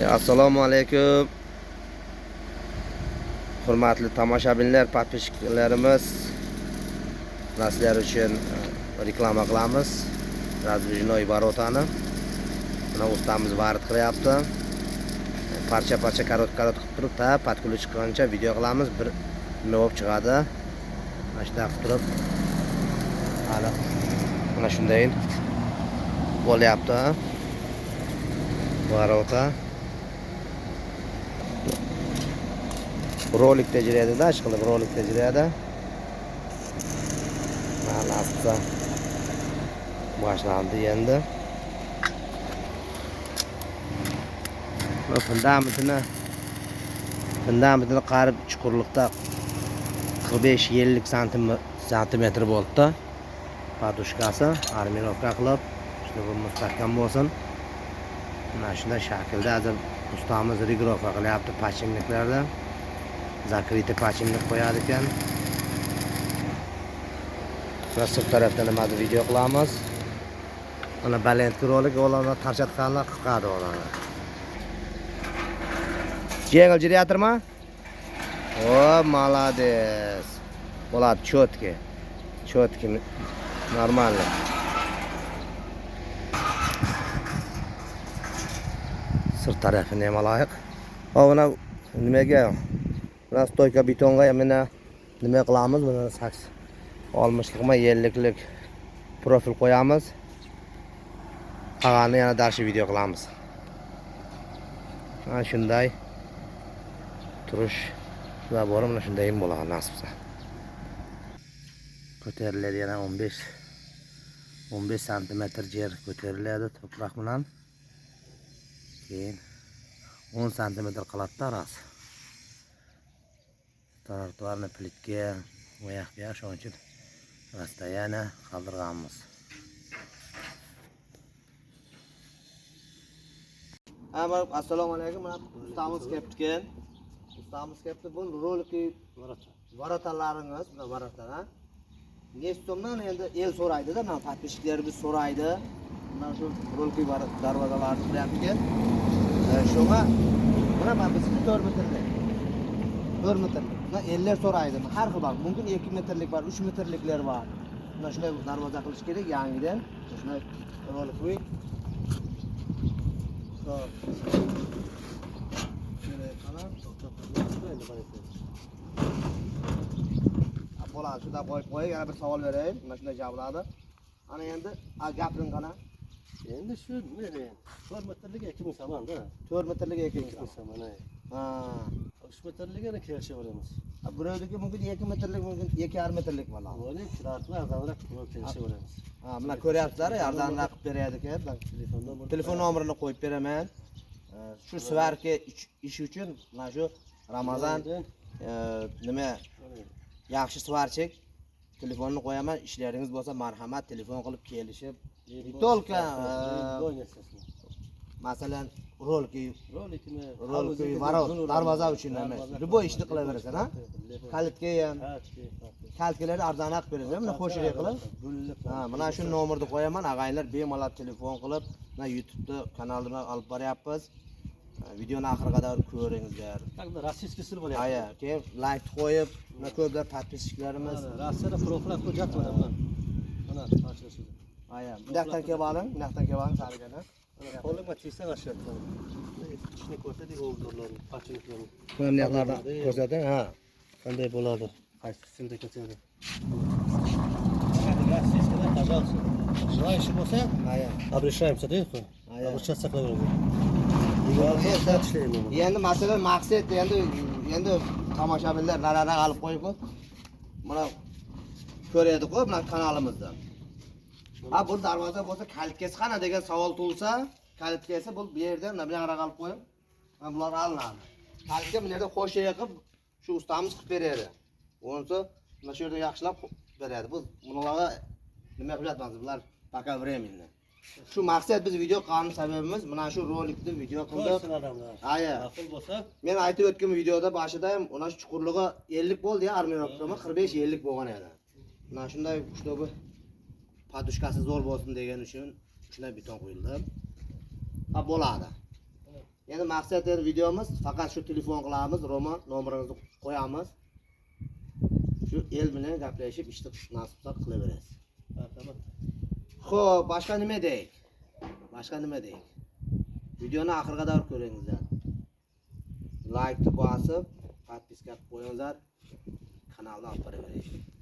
Assalomu alaykum. Hurmatli tomoshabinlar, podpishchilarimiz. Sizlar uchun reklama qilamiz. Razdvijnoy varotani. Mana ustamiz varit qilyapti. Parcha-parcha karot-karot qilib turib, patkuli chiqqancha video qilamiz. Bir nima bo'lib chiqadi. Mana shunday qilib turib. Hali mana shunday bo'lyapti. Varota. Rolikda jiradi-da, ishqilib rolikda jiradi. Mana asla boshlandi endi. Fundamentini qarib chuqurlikda 45-50 santimetr bo'ldi. Padushkasi armirovka qilib, shunday bu mustahkam bo'lsin. Mana shunday shaklda hozir ustamiz rigrofa qilyapti pachimliklarda. Zakritni pachimlik qo'yadi ekan. Nasib tarafdan nima video qilamiz. Ana balandki rolik ularni tarchatganlar qiladi ularni. Jengil jiryaptimi? O, молодец. Bo'ladi, cho'tki. Cho'tki normal. Sir tarafini ham aloyiq. Mana nimaga? Mana stoyka betonga mana nima qilamiz? Buni 60-likmi 50-lik profil qo'yamiz. Qolganini yana darshi video qilamiz. Mana shunday turish va borib mana shunday ham bo'ladi nasibsa. Ko'tariladi yana 15 santimetr yer ko'tariladi to'proq bilan. Keyin 10 santimetr qiladi arasi. Taraftarni plitga oyoqga shuning uchun rastayana qoldirganmiz. Assalomu alaykum. Mana ustamiz kelibdi. Ustamiz kelibdi. Bu roliki varotalaringiz, mana varotlar. Nestomdan endi el so'raydi-da, mana podpishchilarimiz so'raydi. Mana shu roliki darvozalarni qilyapti. Shunga mana biz 4 metrlik. 4 metrlik. Mana eller so'raydi. Har xil bor. Mumkin 2 metrlik bor, 3 metrliklar bor. Mana shunday darvoza qilish kerak yangidan. Shunday rolik qo'y. Bo'ladi, shunda qo'yib yana bir savol berayim. Mana shunday javoblardi. Ana endi gapiring qana. Endi shu meni 4 metrlik 2000 so'm-da. 4 metrlik 2000 so'm. Mana. Ha. 3 metrligini kelishaveramiz. Birovniki mumkin 2 metrlik, mumkin 2,5 metrlik bo'ladi. Buni kiratni arzonroq qilib kelishaveramiz. Ha, mana ko'ryapsizlar, arzonroq qilib beradi ekan. Telefon nomerini qo'yib beraman. Shu svarka ish uchun mana shu Ramazon nima yaxshi svarchik telefonni qo'yaman, ishlaringiz bo'lsa marhamat telefon qilib kelishib tolka masalan rolikmi varot darvoza uchun emas, любой ishni qilaverasan, ha? Kalitga ham kaltkalarni arzonroq berasan, mana qo'shilib qilib. Ha, mana shu nomerni qo'yaman, ag'aylar bemalol telefon qilib, mana YouTube'da kanalimni olib boryapmiz. Videoni oxiriga qadar ko'ringizlar. Taqdir rossiyskiy sil bo'lyapti. Aya, keyin like qo'yib, mana ko'plar podpishchilarimiz. Rossiyada profil qo'yib mana. Mana ochilishdi. Aya, bu yoqdan kelib oling, bu yoqdan kelib oling sarigani. Qo'limga tiysa g'ashyapti. Ishni ko'rsadik o'g'illarni, pachiniklarni. Mana yoqlarda ko'rsating, ha. Qanday bo'ladi? Qaysi ketadi? Rossiyskida пожалуйста. Желающий bo'lsa, aya, обращаемся deydi. Aya. Обращаться qilaveramiz. Endi masalan maqsad endi tomoshabinlar narara olib qo'yib mana ko'radi-ku mana kanalimizda. Ha, bu darvoza bo'lsa kalitkasi qana degan savol tug'ilsa, kalitkasi bu yerda mana bu yoqqa olib qo'yib, mana bular olinadi. Kalitka bu yerda qo'shib qilib shu ustamiz qilib beradi. O'nsa mana shu yerda yaxshilab beradi. Bu bularga nima qilyapmiz bular пока временно. Shu maqsad biz video qilgan sababimiz mana shu rolikni video qildik. Aya. Aql bo'lsa, men aytib o'tgan videoda boshida ham ona shu chuqurligi 50 bo'ldi ya, armirovkami 45-50 bo'lgan edi. Mana shunday ushbu padushkasi zo'r bo'lsin degan uchun shunday beton qo'yildi. Ha, bo'ladi. Endi maqsad endi videomiz faqat shu telefon qilamiz, Roma nomerimizni qo'yamiz. Shu el bilan gaplashib, ishni nasib qilaverasiz. Marhamat. Xo'p, boshqa nima deylik? Videoni oxiriga qadar ko'ringizlar. Like bosib, podpiska qo'yingizlar. Kanalni olib boravering.